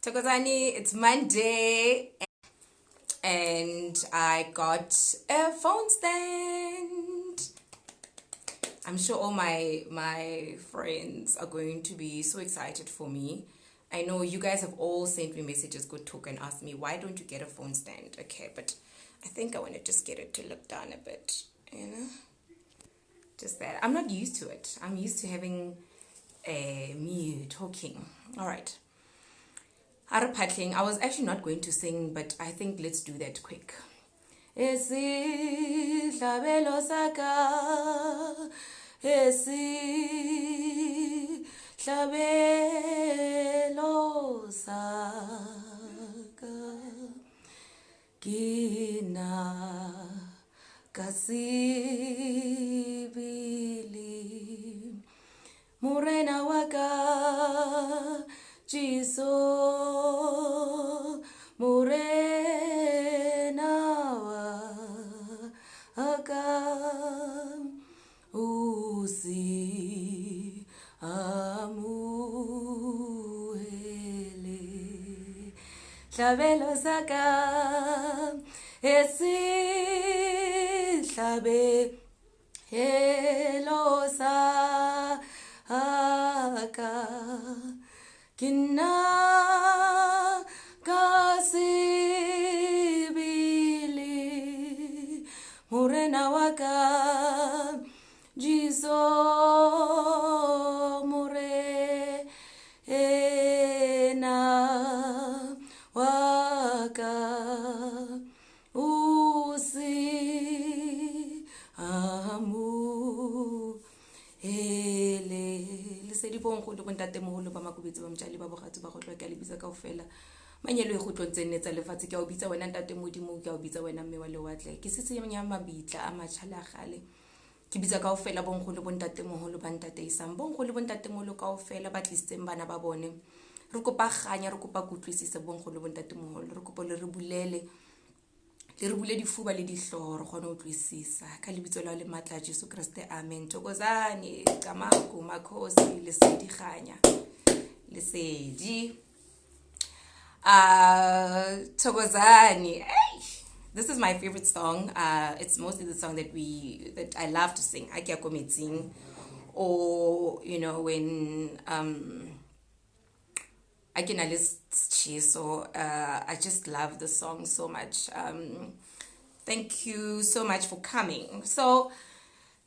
Thokozani, it's Monday and I got a phone stand. I'm sure all my friends are going to be so excited for me. I know you guys have all sent me messages, good talk, and asked me, why don't you get a phone stand? Okay, but I think I want to just get it to look down a bit, just that. I'm not used to it. I'm used to having me talking. All right. I was actually not going to sing, but I think let's do that quick. Esihlabelo saka, esihlabelo saka, kina kasibili, morena waka, Jiso morena waka usi amuhele hlabelo saka esihlabelo saka Kina kasibili morena waka Jiso morena waka usi amu di bonkgolo bontate moholo ba makubetse ba mtjali ba bogatsi ba gotlwa ka lebitsa kaofela manyelo e gotlong tsenne tsa lefatshe ke a o bitsa wena ntate modimo ke a o bitsa wena mme wa lewatle ke setse nya mabitla a matšhala gale ke bitsa kaofela bonkgolo bontate moholo ba ntate isang bonkgolo bontate moholo kaofela ba tlisitseng bana ba bone re kopa ganya re kopa kutlwisisa bonkgolo bontate moholo re kopa le re bulele le re bule difuba le dihloho re kgone ho tlisisa ka lebitso la le matla Jesu Kriste amen. Thokozani Camagu Makhosi lesedi ganya lesedi Thokozani. Hey, this is my favorite song. It's mostly the song that I love to sing. Akia kometsing, or when I can list so I just love the song so much. Thank you so much for coming. So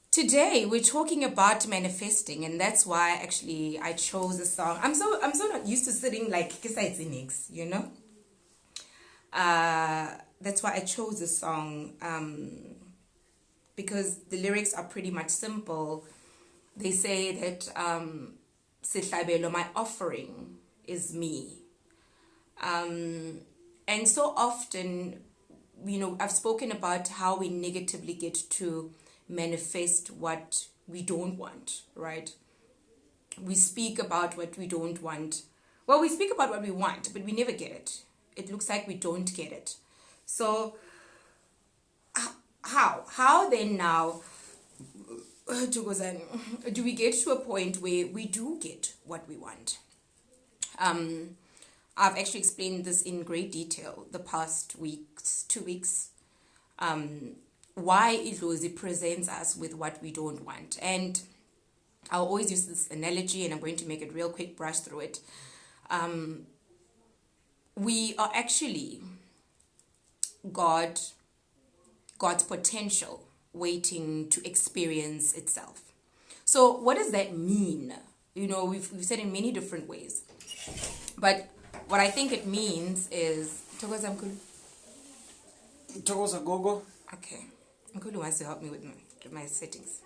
today we're talking about manifesting, and that's why actually I chose the song. I'm so not used to sitting like Kisaitsinix, that's why I chose the song, because the lyrics are pretty much simple. They say that Sihlabelo, my offering is me. And so often, I've spoken about how we negatively get to manifest what we don't want, right? We speak about what we don't want. Well, we speak about what we want, but we never get it. It looks like we don't get it. So how then now do we get to a point where we do get what we want? I've actually explained this in great detail the past 2 weeks, why Idlozi presents us with what we don't want. And I'll always use this analogy, and I'm going to make it real quick, brush through it. We are actually God's potential waiting to experience itself. So what does that mean? We've said in many different ways. But what I think it means is Thokoza Gogo. Okay. Mkulu wants to help me with my settings.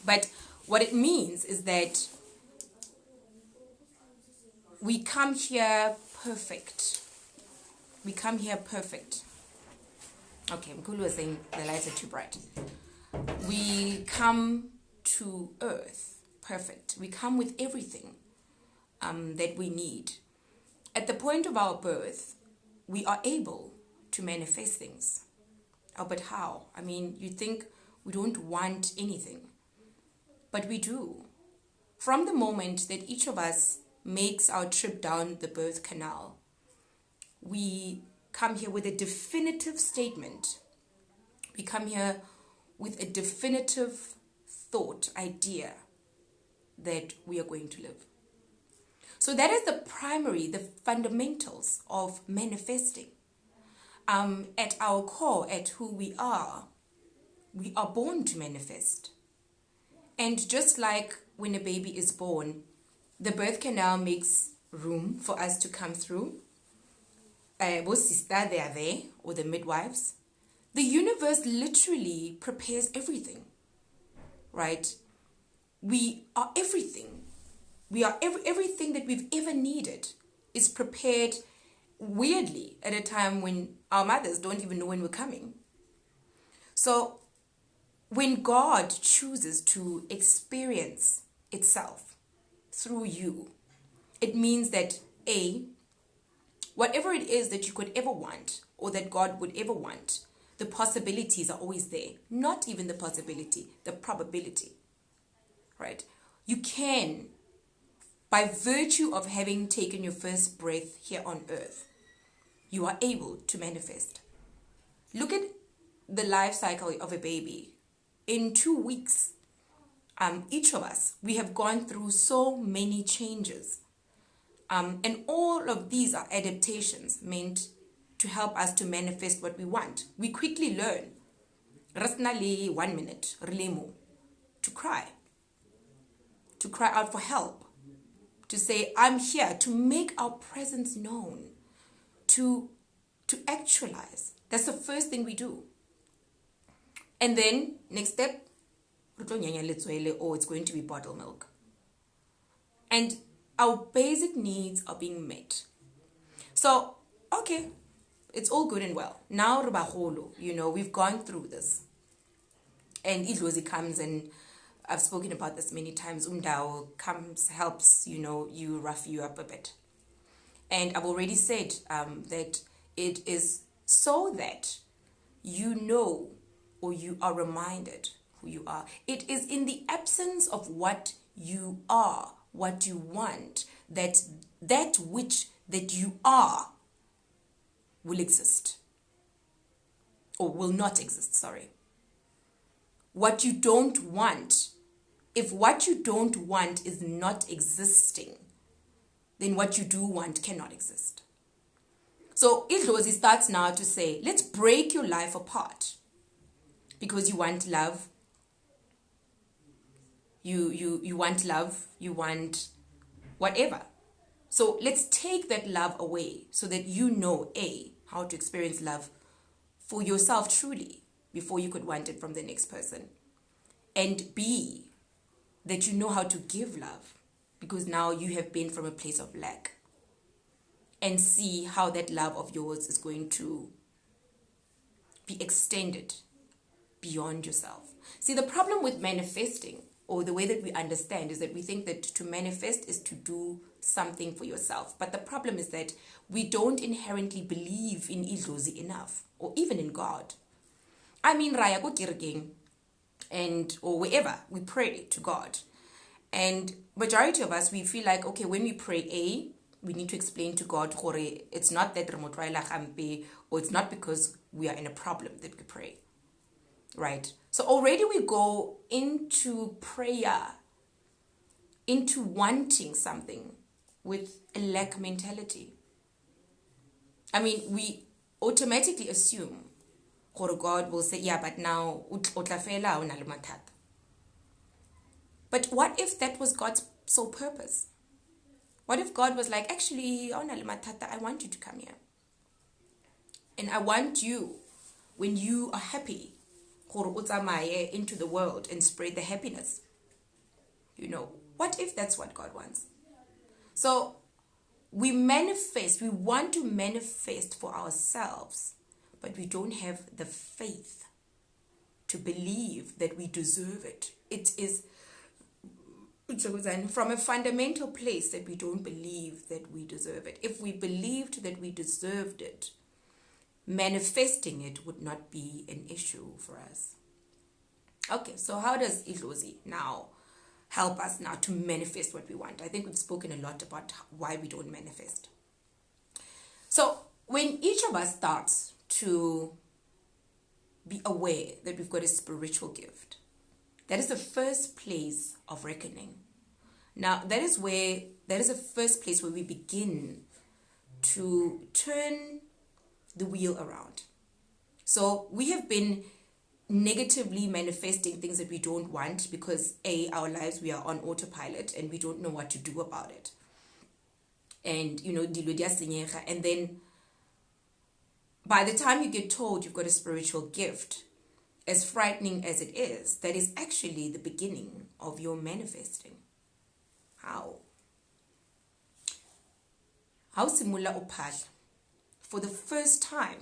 But what it means is that we come here perfect. We come here perfect. Okay, Mkulu was saying the lights are too bright. We come to earth perfect. We come with everything that we need. At the point of our birth, we are able to manifest things. Oh, but how? I mean, you think we don't want anything, but we do. From the moment that each of us makes our trip down the birth canal, we come here with a definitive statement. We come here with a definitive thought, idea that we are going to live. So that is the fundamentals of manifesting. At our core, at who we are born to manifest. And just like when a baby is born, the birth canal makes room for us to come through. Both sister, they are there, or the midwives. The universe literally prepares everything, right? We are everything. We are everything that we've ever needed is prepared weirdly at a time when our mothers don't even know when we're coming. So when God chooses to experience itself through you, it means that whatever it is that you could ever want or that God would ever want, the possibilities are always there. Not even the possibility, the probability, right? You can, by virtue of having taken your first breath here on earth, you are able to manifest. Look at the life cycle of a baby. In 2 weeks, each of us, we have gone through so many changes. And all of these are adaptations meant to help us to manifest what we want. We quickly learn, 1 minute, to cry out for help, to say, I'm here, to make our presence known, to actualize. That's the first thing we do. And then, next step, it's going to be bottled milk. And our basic needs are being met. So, okay, it's all good and well. Now, we've gone through this. And Idlozi comes, and I've spoken about this many times. Umdao comes, helps, you rough you up a bit. And I've already said that it is so that you know or you are reminded who you are. It is in the absence of what you are, what you want, that which that you are will exist. Or will not exist, sorry. What you don't want, if what you don't want is not existing, then what you do want cannot exist. So Idlozi starts now to say, let's break your life apart. Because you want love. You want love. You want whatever. So let's take that love away so that you know, A, how to experience love for yourself truly before you could want it from the next person. And B, that you know how to give love because now you have been from a place of lack. And see how that love of yours is going to be extended beyond yourself. See, the problem with manifesting, or the way that we understand, is that we think that to manifest is to do something for yourself. But the problem is that we don't inherently believe in Idlozi enough, or even in God. I mean, raya go kirking, or wherever we pray to God. And majority of us, we feel like, okay, when we pray, we need to explain to God, it's not that or it's not because we are in a problem that we pray. Right? So already we go into prayer, into wanting something with a lack mentality. I mean, we automatically assume God will say, yeah, but now but what if that was God's sole purpose? What if God was like, actually, I want you to come here. And I want you, when you are happy, into the world and spread the happiness. What if that's what God wants? So we want to manifest for ourselves, but we don't have the faith to believe that we deserve it. It is from a fundamental place that we don't believe that we deserve it. If we believed that we deserved it, manifesting it would not be an issue for us. Okay, so how does Idlozi now help us now to manifest what we want. I think we've spoken a lot about why we don't manifest. So when each of us starts to be aware that we've got a spiritual gift, that is the first place of reckoning. Now, that is the first place where we begin to turn the wheel around. So we have been negatively manifesting things that we don't want because our lives, we are on autopilot and we don't know what to do about it. And and then by the time you get told you've got a spiritual gift, as frightening as it is, that is actually the beginning of your manifesting. How simula uphahla? For the first time,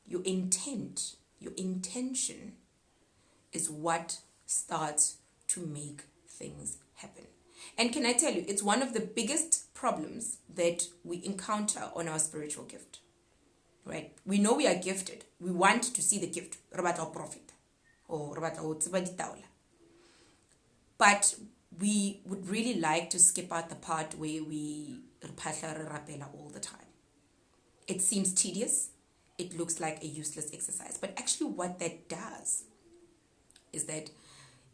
your intention is what starts to make things happen. And can I tell you, it's one of the biggest problems that we encounter on our spiritual gift. Right? We know we are gifted. We want to see the gift. Profit. Or but we would really like to skip out the part where we rapela all the time. It seems tedious. It looks like a useless exercise. But actually what that does is that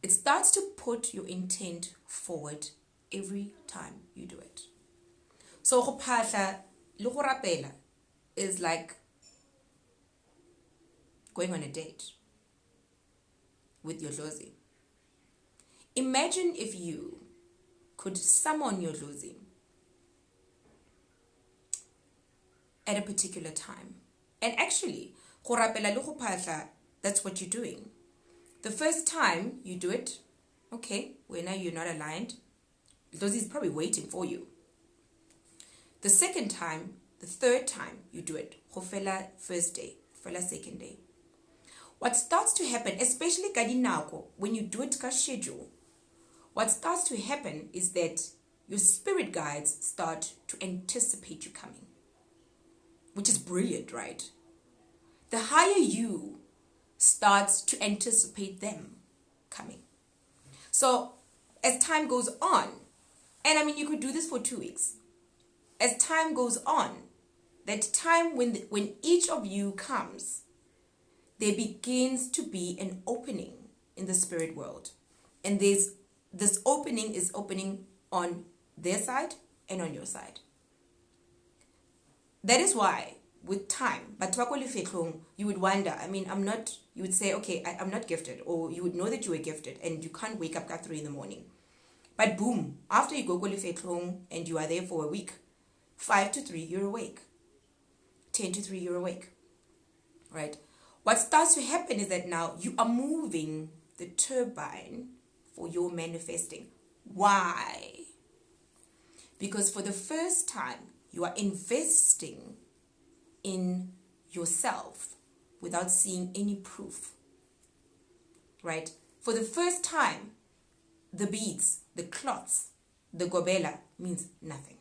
it starts to put your intent forward every time you do it. So go phahla le go rapela is like going on a date with your Idlozi. Imagine if you could summon your Idlozi at a particular time. And actually, go rapela le go phahla, that's what you're doing. The first time you do it, okay, when now you're not aligned, Idlozi is probably waiting for you. The second time, the third time you do it, go fela first day, fela second day. What starts to happen, especially kadinako, when you do it ka schedule, what starts to happen is that your spirit guides start to anticipate you coming, which is brilliant, right? The higher you starts to anticipate them coming. So as time goes on, and I mean, you could do this for 2 weeks. As time goes on, that time when each of you comes, there begins to be an opening in the spirit world. And this opening is opening on their side and on your side. That is why, with time, but you would wonder, I mean, you would say, okay, I'm not gifted, or you would know that you were gifted and you can't wake up at 3 a.m. But boom, after you go and you are there for a week, 5 to 3, you're awake. 10 to 3, you're awake. Right? What starts to happen is that now you are moving the turbine for your manifesting. Why? Because for the first time, you are investing in yourself without seeing any proof. Right? For the first time, the beads, the cloths, the gobela means nothing.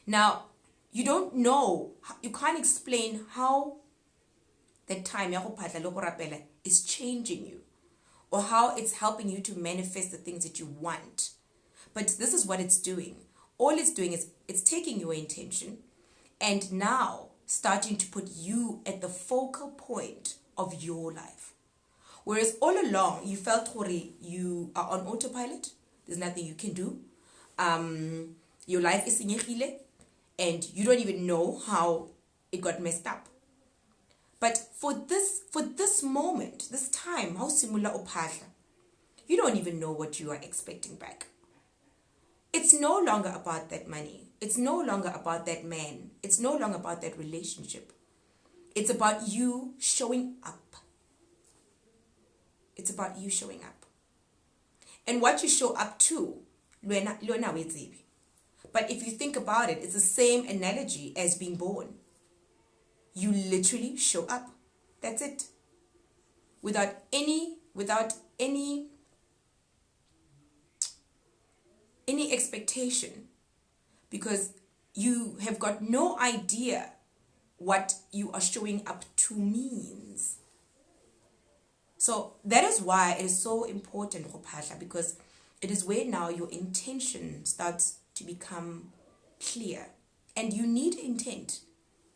Now, you don't know, you can't explain how that time is changing you or how it's helping you to manifest the things that you want. But this is what it's doing. All it's doing is it's taking your intention and now starting to put you at the focal point of your life. Whereas all along you felt you are on autopilot, there's nothing you can do. Your life is sinyegile and you don't even know how it got messed up. But for this moment, this time, how simula uphahla, you don't even know what you are expecting back. It's no longer about that money. It's no longer about that man. It's no longer about that relationship. It's about you showing up. It's about you showing up. And what you show up to, but if you think about it, it's the same analogy as being born. You literally show up. That's it. Without any expectation, because you have got no idea what you are showing up to means. So that is why it is so important, because it is where now your intention starts to become clear. And you need intent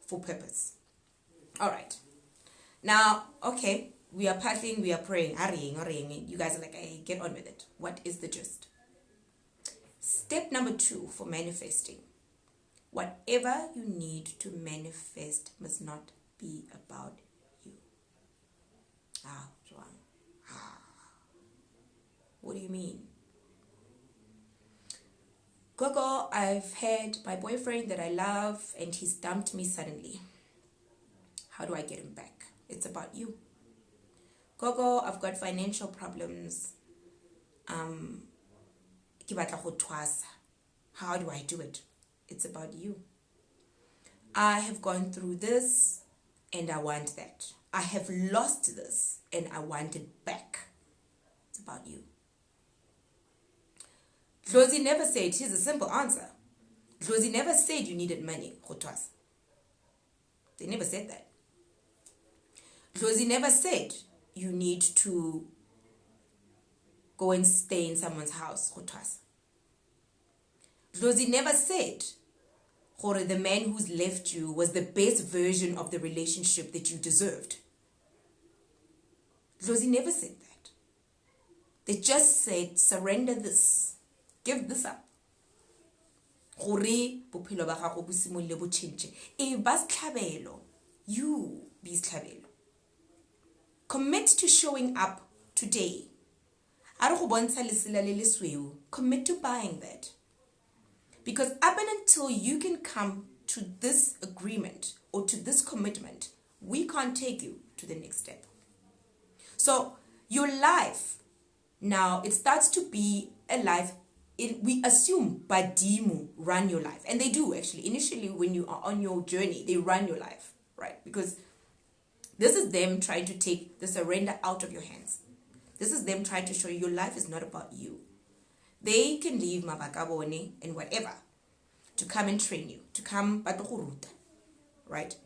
for purpose. All right. Now, okay, we are partying, we are praying. You guys are like, hey, get on with it. What is the gist? Step number 2 for manifesting. Whatever you need to manifest must not be about you. Joan. What do you mean? Gogo, I've had my boyfriend that I love and he's dumped me suddenly. How do I get him back? It's about you. Gogo, I've got financial problems. How do I do it? It's about you. I have gone through this and I want that. I have lost this and I want it back. It's about you. Idlozi never said, here's a simple answer. Idlozi never said you needed money. They never said that. Idlozi never said you need to go and stay in someone's house. Idlozi never said the man who's left you was the best version of the relationship that you deserved. Idlozi never said that. They just said, surrender this. Give this up. You be istlhabelo. Commit to showing up today. Commit to buying that. Because up and until you can come to this agreement or to this commitment, we can't take you to the next step. So your life now, it starts to be a life. We assume Badimu run your life. And they do actually. Initially, when you are on your journey, they run your life, right? Because this is them trying to take the surrender out of your hands. This is them trying to show you your life is not about you. They can leave Mabakabone and whatever to come and train you, to come Batuhuruta, right?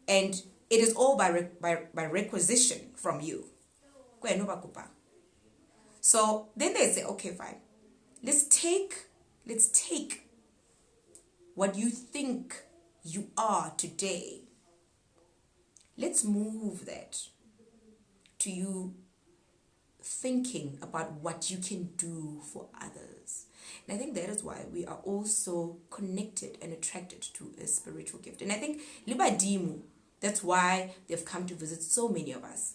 And it is all by requisition from you. So then they say, okay, fine. Let's take what you think you are today. Let's move that to you thinking about what you can do for others. And I think that is why we are also connected and attracted to a spiritual gift. And I think Libadimu, that's why they've come to visit so many of us.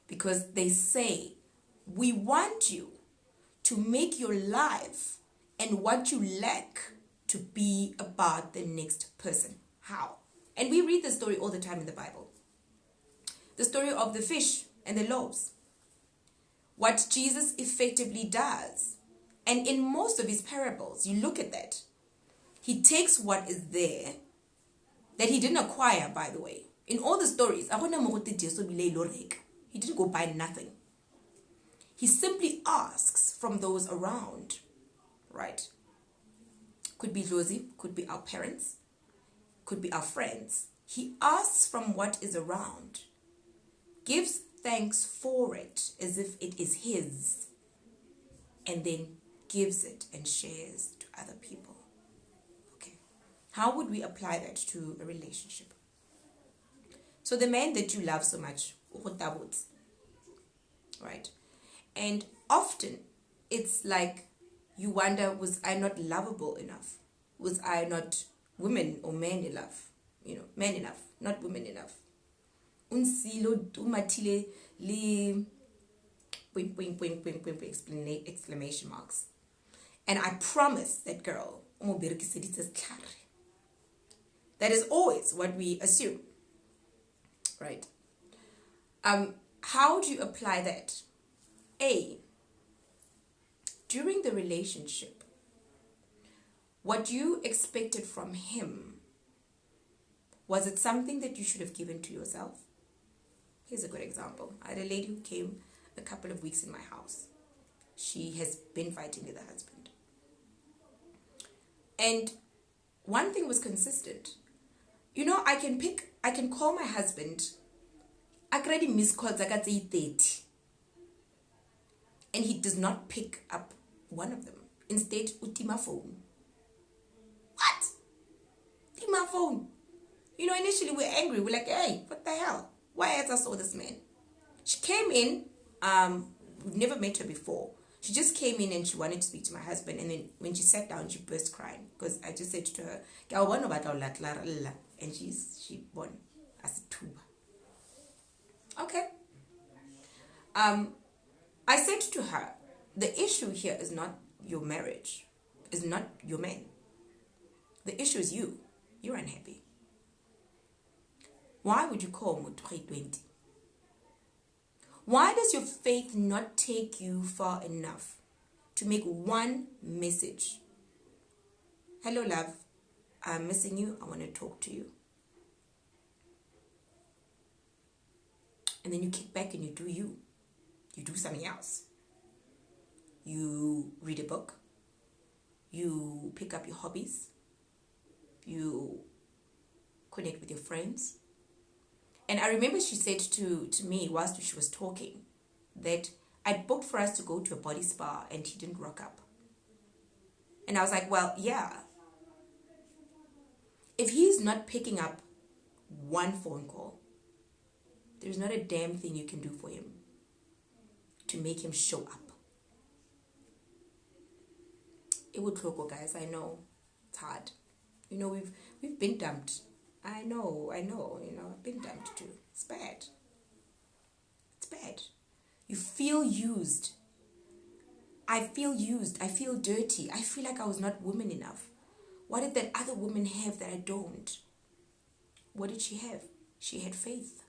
Because they say, we want you to make your life and what you lack to be about the next person. How? And we read the story all the time in the Bible. The story of the fish and the loaves. What Jesus effectively does. And in most of his parables, you look at that. He takes what is there, that he didn't acquire, by the way. In all the stories, he didn't go buy nothing. He simply asks from those around, right? Could be Idlozi, could be our parents, could be our friends. He asks from what is around, gives thanks for it as if it is his, and then gives it and shares to other people. Okay. How would we apply that to a relationship? So the man that you love so much, right? And often it's like you wonder, was I not lovable enough? Was I not women or men enough? Men enough, not women enough. Unsilo umatile li exclamation marks. And I promise that girl, that is always what we assume, right? How do you apply that? During the relationship, what you expected from him, was it something that you should have given to yourself? Here's a good example. I had a lady who came a couple of weeks in my house. She has been fighting with her husband. And one thing was consistent. I can call my husband I create missed calls like 30. And he does not pick up one of them. Instead, utima phone. What? Tima phone. You know, initially we're angry. We're like, hey, what the hell? Why has I saw this man? She came in. We've never met her before. She just came in and she wanted to speak to my husband. And then when she sat down, she burst crying. Because I just said to her, and she won as a tuba. Okay. I said to her, the issue here is not your marriage. Is not your man. The issue is you. You're unhappy. Why would you call Mutuhi 20? Why does your faith not take you far enough to make one message? Hello, love. I'm missing you. I want to talk to you. And then you kick back and you do you. You do something else. You read a book. You pick up your hobbies. You connect with your friends. And I remember she said to me whilst she was talking that I'd booked for us to go to a body spa and he didn't rock up. And I was like, well, yeah. If he's not picking up one phone call, there's not a damn thing you can do for him to make him show up. It would look, guys. I know it's hard. You know, we've been dumped. I know. You know, I've been dumped too. It's bad. It's bad. You feel used. I feel used. I feel dirty. I feel like I was not woman enough. What did that other woman have that I don't? What did she have? She had faith.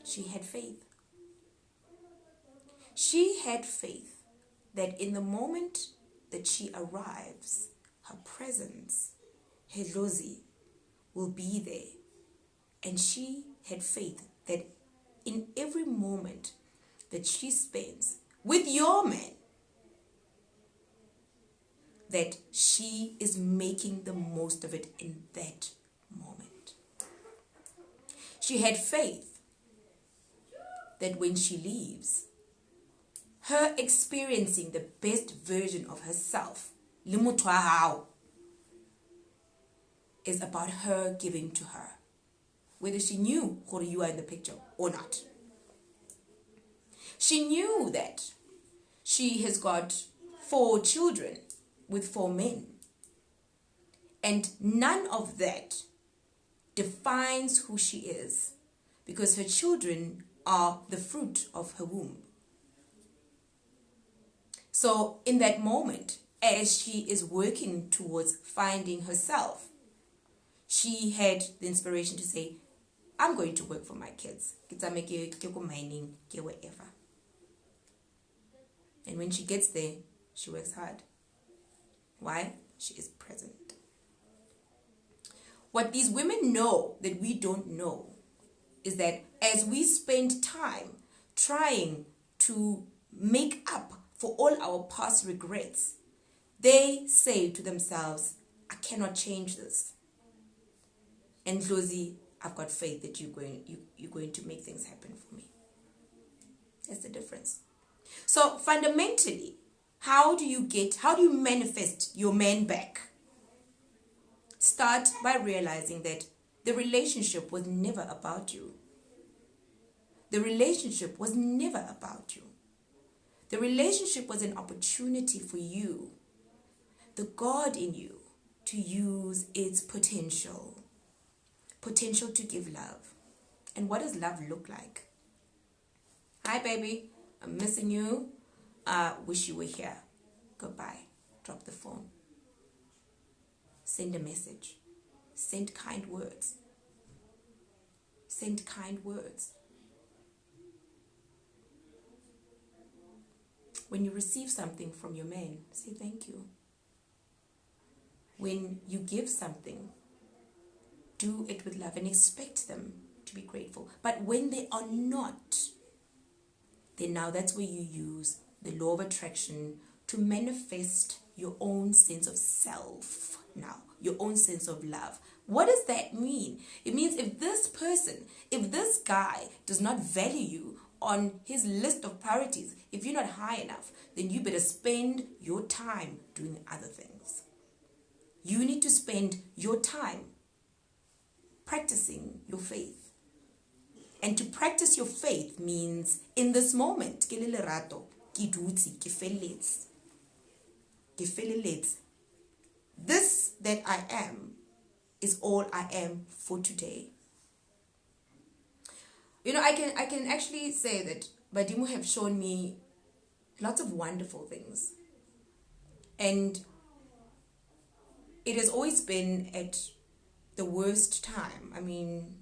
She had faith. She had faith that in the moment that she arrives, her presence, Idlozi, will be there. And she had faith that in every moment that she spends with your man, that she is making the most of it in that moment. She had faith that when she leaves, her experiencing the best version of herself, is about her giving to her, whether she knew who you are in the picture or not. She knew that she has got 4 children with 4 men, and none of that defines who she is, because her children are the fruit of her womb. So in that moment, as she is working towards finding herself, she had the inspiration to say, I'm going to work for my kids. Mining, wherever. And when she gets there, she works hard. Why? She is present. What these women know that we don't know is that as we spend time trying to make up for all our past regrets, they say to themselves, I cannot change this. And Idlozi, I've got faith that you're going to make things happen for me. That's the difference. So fundamentally, how do you manifest your man back? Start by realizing that the relationship was never about you. The relationship was never about you. The relationship was an opportunity for you, the God in you, to use its potential to give love. And what does love look like? Hi, baby. I'm missing you. Wish you were here. Goodbye. Drop the phone. Send a message. Send kind words. Send kind words. When you receive something from your man, say thank you. When you give something, do it with love and expect them to be grateful. But when they are not, then now that's where you use the law of attraction to manifest your own sense of self now, your own sense of love. What does that mean? It means if this guy does not value you on his list of priorities, if you're not high enough, then you better spend your time doing other things. You need to spend your time practicing your faith. And to practice your faith means in this moment, ke le lerato, ke dutse, ke feleletse. This that I am is all I am for today. You know, I can actually say that Badimu have shown me lots of wonderful things. And it has always been at the worst time. I mean,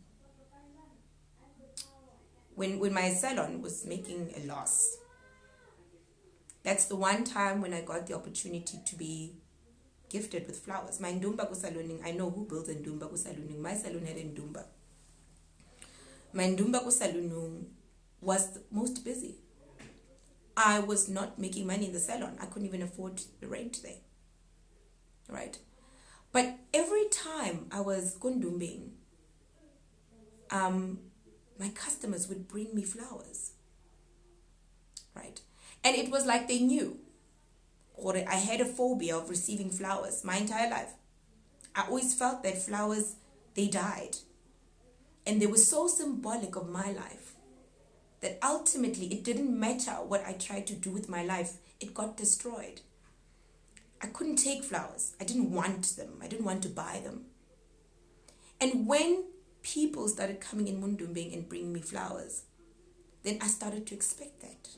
when my salon was making a loss, that's the one time when I got the opportunity to be gifted with flowers. My ndumba ku saloning, I know who built a ndumba ku saloning. My salon had a ndumba. My ndumba ku salon was the most busy. I was not making money in the salon. I couldn't even afford the rent there. Right? But every time I was kundumbing, my customers would bring me flowers. Right? And it was like they knew. Or I had a phobia of receiving flowers my entire life. I always felt that flowers, they died. And they were so symbolic of my life that ultimately it didn't matter what I tried to do with my life. It got destroyed. I couldn't take flowers. I didn't want them. I didn't want to buy them. And when people started coming in Mundumbing and bringing me flowers, then I started to expect that.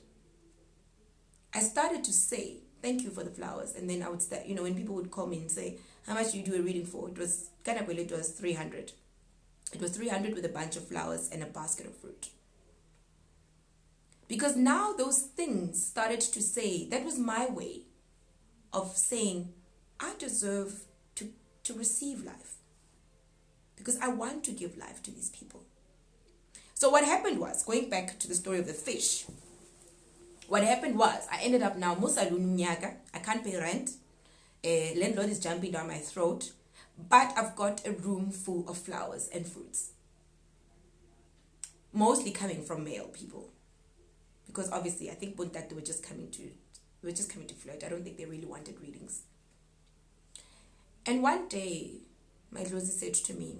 I started to say, thank you for the flowers. And then I would start, when people would call me and say, how much do you do a reading for? It was it was 300. It was 300 with a bunch of flowers and a basket of fruit. Because now those things started to say, that was my way of saying, I deserve to receive life. Because I want to give life to these people. So what happened was, going back to the story of the fish, what happened was, I ended up now, I can't pay rent. Landlord is jumping down my throat. But I've got a room full of flowers and fruits. Mostly coming from male people. Because obviously, I think Buntate were just coming to flirt. I don't think they really wanted readings. And one day, my Idlozi said to me,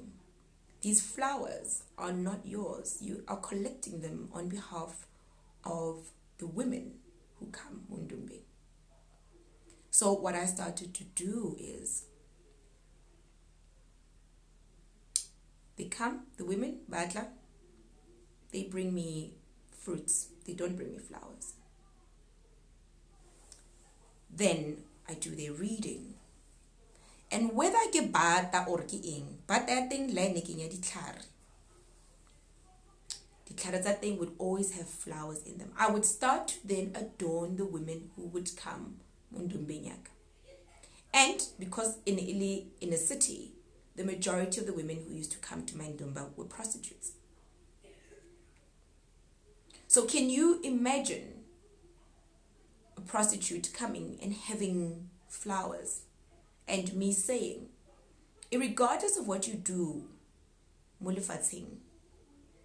these flowers are not yours. You are collecting them on behalf of the women who come Mundumbe. So what I started to do is, they come, the women, Badla, they bring me fruits. They don't bring me flowers. Then I do their reading. And whether I get bata or ki ing, but that thing like making a ditlhare. Ditlhare, that thing would always have flowers in them. I would start to then adorn the women who would come Mundumbenyaka. And because in a city, the majority of the women who used to come to my ndumba were prostitutes. So can you imagine a prostitute coming and having flowers and me saying, regardless of what you do, Mulifatsing,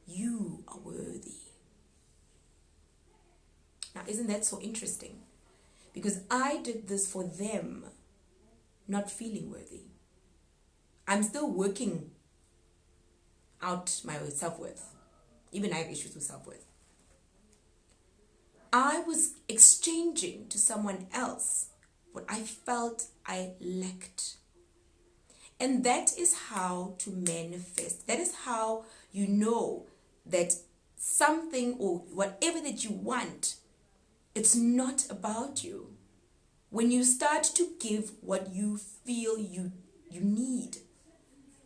you are worthy. Now, isn't that so interesting? Because I did this for them, not feeling worthy. I'm still working out my self-worth. Even I have issues with self-worth. I was exchanging to someone else what I felt I lacked. And that is how to manifest. That is how you know that something or whatever that you want, it's not about you. When you start to give what you feel you need,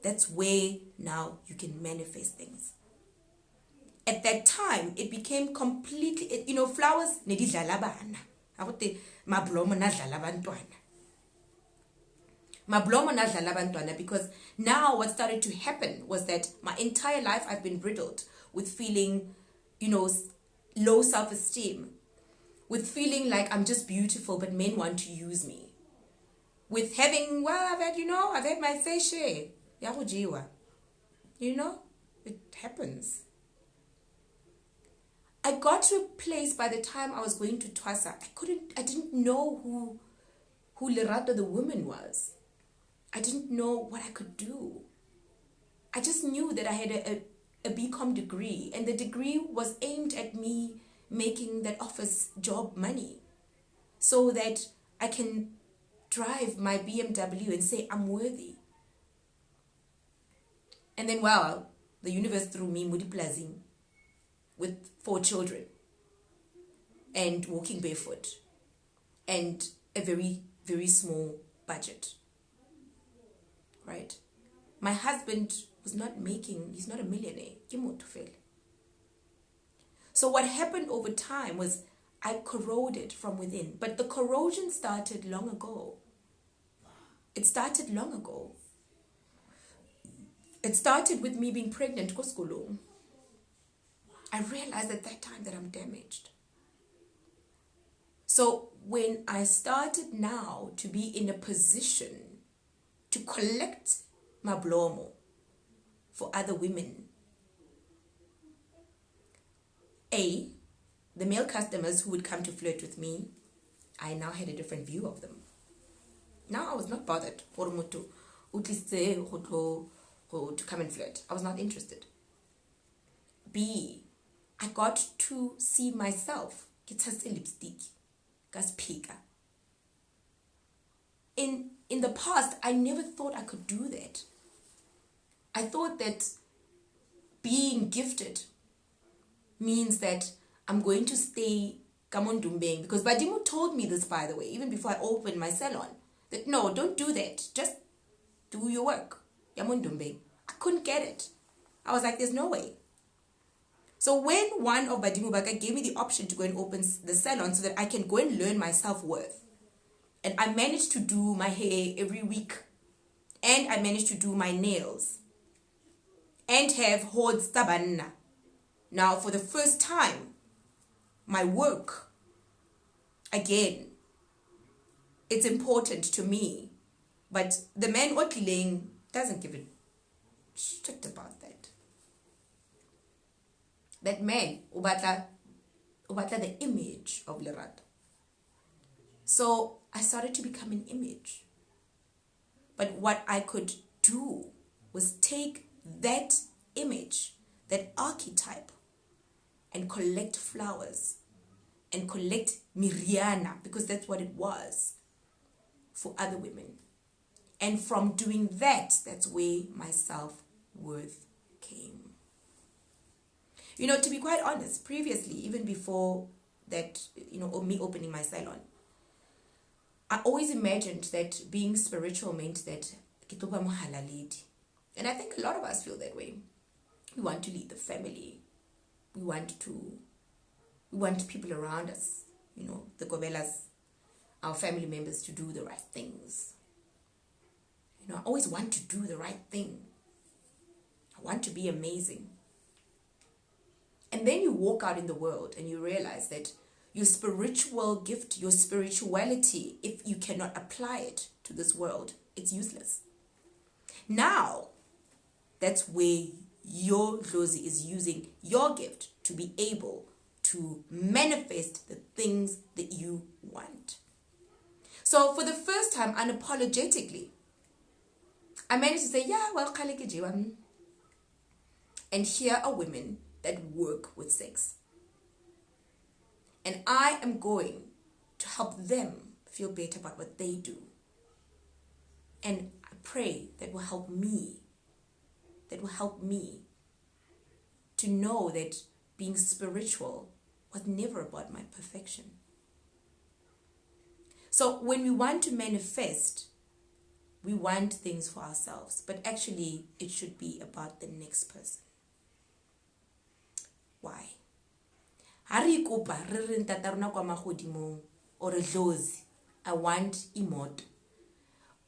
that's where now you can manifest things. At that time, it became completely, flowers, nedidlala bana. Akuthi mablomo nadlala bantwana. Mablomo nadlala bantwana, because now what started to happen was that my entire life I've been riddled with feeling, low self-esteem, with feeling like I'm just beautiful, but men want to use me. with having, well, I've had my fair share. Ya go jewa. It happens. I got to a place by the time I was going to Twasa, I didn't know who Lerato the woman was. I didn't know what I could do. I just knew that I had a BCom degree, and the degree was aimed at me making that office job money so that I can drive my BMW and say I'm worthy. And then, wow, the universe threw me multiplazing with 4 children and walking barefoot and a very, very small budget, right? My husband was not making, he's not a millionaire. So what happened over time was I corroded from within. But the corrosion started long ago. It started long ago. It started with me being pregnant. I realized at that time that I'm damaged. So when I started now to be in a position to collect my blomo for other women, the male customers who would come to flirt with me, I now had a different view of them. Now I was not bothered to come and flirt. I was not interested. B, I got to see myself. Lipstick. In the past, I never thought I could do that. I thought that being gifted means that I'm going to stay Kamondumbeng, because Badimu told me this, by the way, even before I opened my salon, that no, don't do that. Just do your work. Yamundumbeng. I couldn't get it. I was like, there's no way. So when one of Badimu Baka gave me the option to go and open the salon so that I can go and learn my self-worth, and I managed to do my hair every week, and I managed to do my nails, and have hod stabanna. Now, for the first time, my work, again, it's important to me. But the man Otling doesn't give a shit about that. That man, ubata the image of Lerato. So I started to become an image. But what I could do was take that image, that archetype, and collect flowers and collect miriana, because that's what it was, for other women. And from doing that, that's where my self-worth came. To be quite honest, previously, even before that, me opening my salon, I always imagined that being spiritual meant that and I think a lot of us feel that way. We want to lead the family. We want people around us, the Gobelas, our family members, to do the right things. I always want to do the right thing. I want to be amazing. And then you walk out in the world and you realize that your spiritual gift, your spirituality, if you cannot apply it to this world, it's useless. Now, that's where your Idlozi is using your gift to be able to manifest the things that you want. So for the first time, unapologetically, I managed to say, yeah, well, and here are women that work with sex. And I am going to help them feel better about what they do. And I pray that will help me to know that being spiritual was never about my perfection. So when we want to manifest, we want things for ourselves, but actually it should be about the next person. Why? Or Idlozi, I want emote.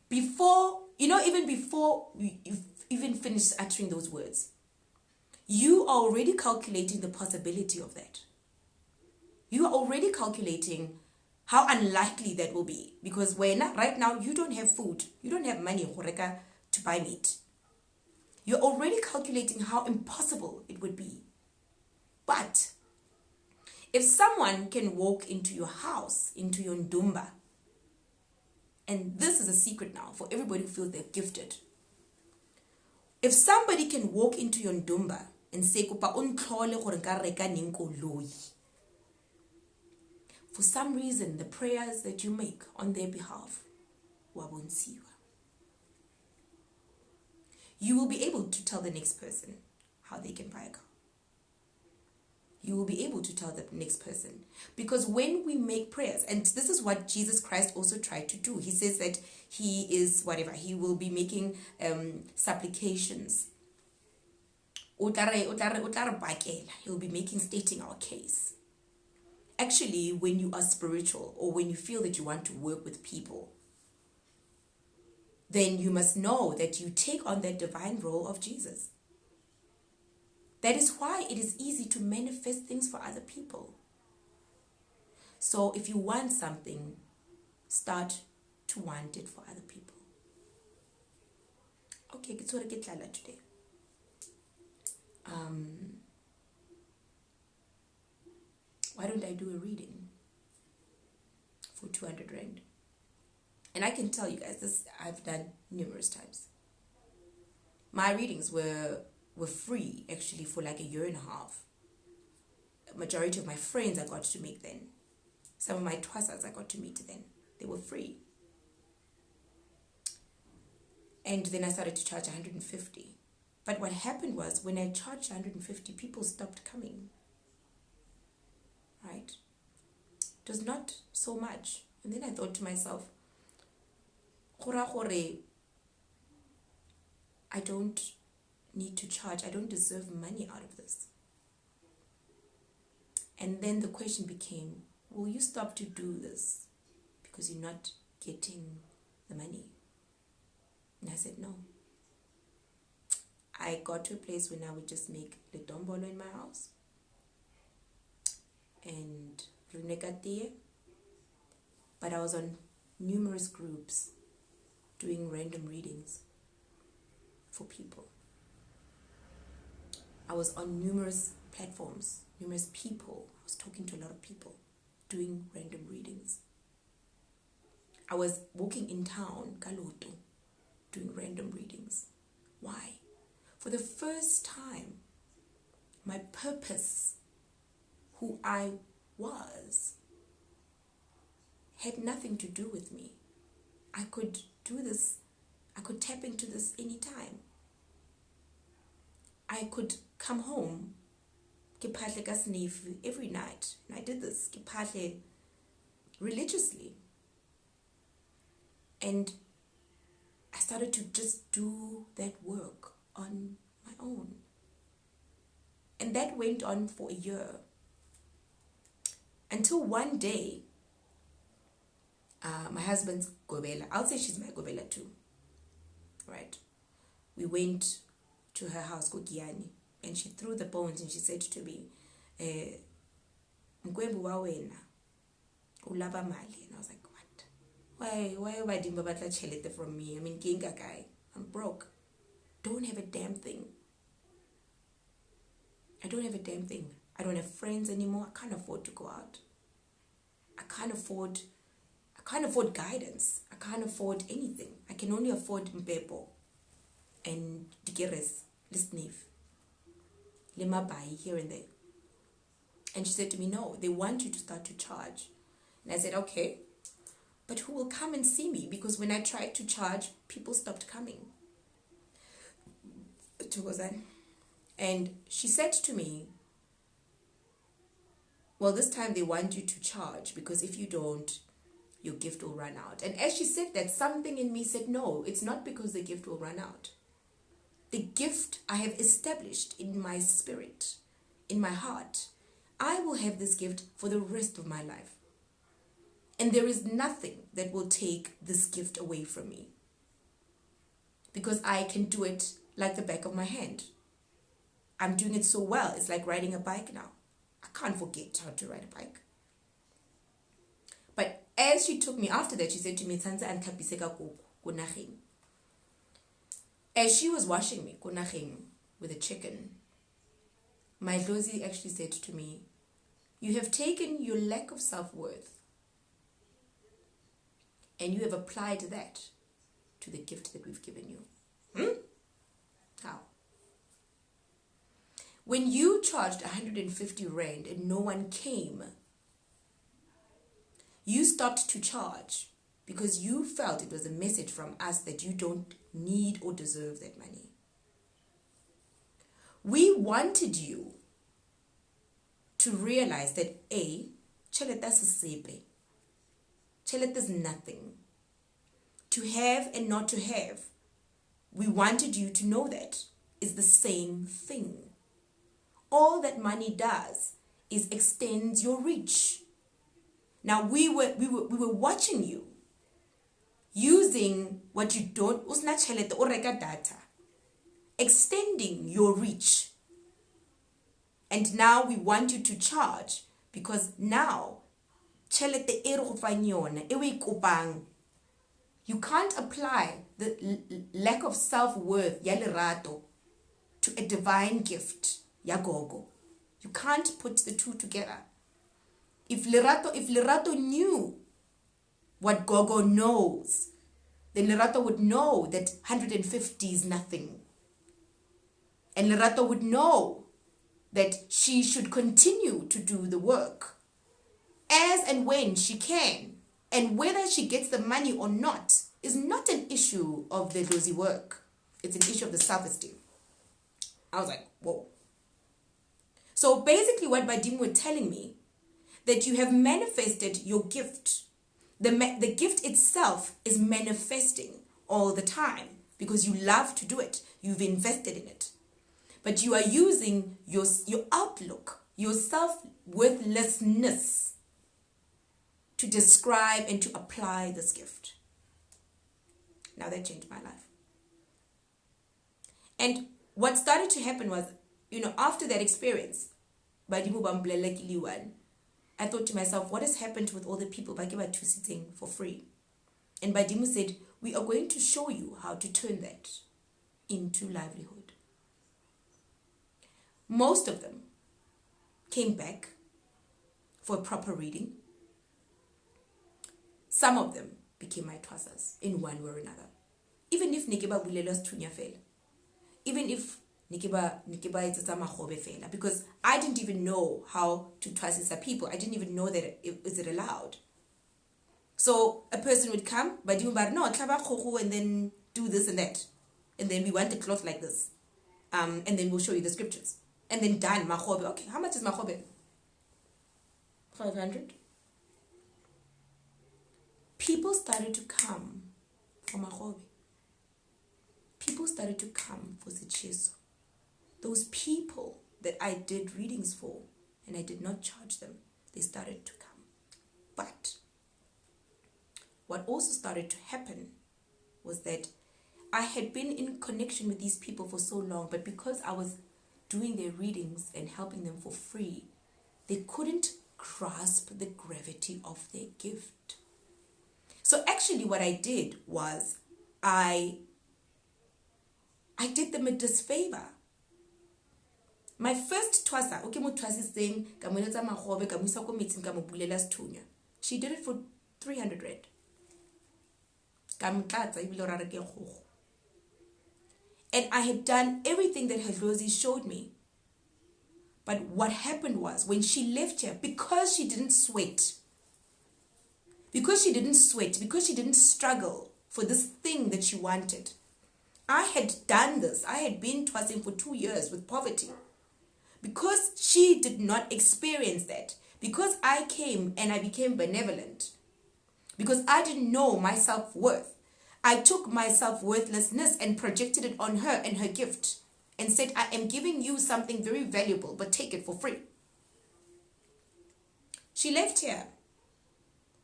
Before, even before you've even finished uttering those words, you are already calculating the possibility of that. You are already calculating, How unlikely that will be. Because right now, you don't have food. You don't have money to buy meat. You're already calculating how impossible it would be. But if someone can walk into your house, into your ndumba, and this is a secret now for everybody who feels they're gifted. If somebody can walk into your ndumba and say, for some reason, the prayers that you make on their behalf, you will be able to tell the next person how they can buy a car. You will be able to tell the next person. Because when we make prayers, and this is what Jesus Christ also tried to do. He says that he is whatever. He will be making supplications. He will be stating our case. Actually, when you are spiritual or when you feel that you want to work with people, then you must know that you take on that divine role of Jesus. That is why it is easy to manifest things for other people. So if you want something, start to want it for other people. Okay, it's what I get today. Why don't I do a reading for 200 Rand? And I can tell you guys, this I've done numerous times. My readings were free actually for like a year and a half. A majority of my friends I got to meet then. Some of my twasas I got to meet then. They were free. And then I started to charge 150. But what happened was when I charged 150, people stopped coming. Right? It was not so much. And then I thought to myself, I don't need to charge. I don't deserve money out of this. And then the question became, will you stop to do this because you're not getting the money? And I said no. I got to a place when I would just make the dombolo in my house and runekatiye. But I was on numerous groups doing random readings for people. I was on numerous platforms, numerous people. I was talking to a lot of people, doing random readings. I was walking in town, Kaloto, doing random readings. Why? For the first time, my purpose, who I was, had nothing to do with me. I could do this. I could tap into this anytime. I could come home every night. And I did this religiously. And I started to just do that work on my own. And that went on for a year. Until one day, my husband's Gobela, I'll say she's my Gobela too. Right? We went to her house, Kokiani, and she threw the bones and she said to me, Mkwembu wa wena, ulaba mali. And I was like, what? Why badimba batla chelete from me? I mean, kinga guy, I'm broke. Don't have a damn thing. I don't have a damn thing. I don't have friends anymore. I can't afford to go out. I can't afford guidance. I can't afford anything. I can only afford Mpepo and Dikeres, Lisnif, Limabai here and there. And she said to me, no, they want you to start to charge. And I said, okay, but who will come and see me? Because when I tried to charge, people stopped coming. And she said to me, well, this time they want you to charge because if you don't, your gift will run out. And as she said that, something in me said, no, it's not because the gift will run out. The gift I have established in my spirit, in my heart, I will have this gift for the rest of my life. And there is nothing that will take this gift away from me. Because I can do it like the back of my hand. I'm doing it so well. It's like riding a bike now. I can't forget how to ride a bike. But as she took me after that, she said to me, "Tsanza antlhapiseka ko nageng." As she was washing me ko nageng with the chicken, my Idlozi actually said to me, "You have taken your lack of self-worth and you have applied that to the gift that we've given you." How? When you charged 150 rand and no one came, you stopped to charge because you felt it was a message from us that you don't need or deserve that money. We wanted you to realize that tšhelete se sepe. Tšhelete is nothing. To have and not to have, we wanted you to know that is the same thing. All that money does is extends your reach. Now we were watching you using what you don't, usna tšhelete o reka data, extending your reach. And now we want you to charge because now tšhelete e re go fang yona e o ikopang. You can't apply the lack of self-worth ya lerato to a divine gift ya gogo. You can't put the two together. If lerato knew what gogo knows, then lerato would know that 150 is nothing. And lerato would know that she should continue to do the work as and when she can. And whether she gets the money or not is not an issue of the Idlozi work. It's an issue of the self-esteem. I was like, whoa. So basically what Badim were telling me, that you have manifested your gift. The gift itself is manifesting all the time because you love to do it. You've invested in it. But you are using your outlook, your self-worthlessness to describe and to apply this gift. Now that changed my life. And what started to happen was, after that experience, I thought to myself, what has happened with all the people Bakiba sitting for free? And Badimu said, we are going to show you how to turn that into livelihood. Most of them came back for a proper reading. Some of them became my twasas in one way or another. Even if Nikiba Bulelos Tunya fell. Even if Nikiba it's fela, because I didn't even know how to twasisa people. I didn't even know that is it allowed. So a person would come, but you no, and then do this and that. And then we want a cloth like this. And then we'll show you the scriptures. And then done, machobe. Okay, how much is machobe? 500. People started to come for machobe. People started to come for Zicheso. Those people that I did readings for and I did not charge them, they started to come. But what also started to happen was that I had been in connection with these people for so long, but because I was doing their readings and helping them for free, they couldn't grasp the gravity of their gift. So actually what I did was I did them a disfavor. My first twasa, saying, she did it for 300 rand. And I had done everything that Idlozi showed me. But what happened was, when she left here, because she didn't sweat, because she didn't struggle for this thing that she wanted. I had done this. I had been twassing for 2 years with poverty. Because she did not experience that, because I came and I became benevolent, because I didn't know my self-worth, I took my self-worthlessness and projected it on her and her gift and said, I am giving you something very valuable, but take it for free. She left here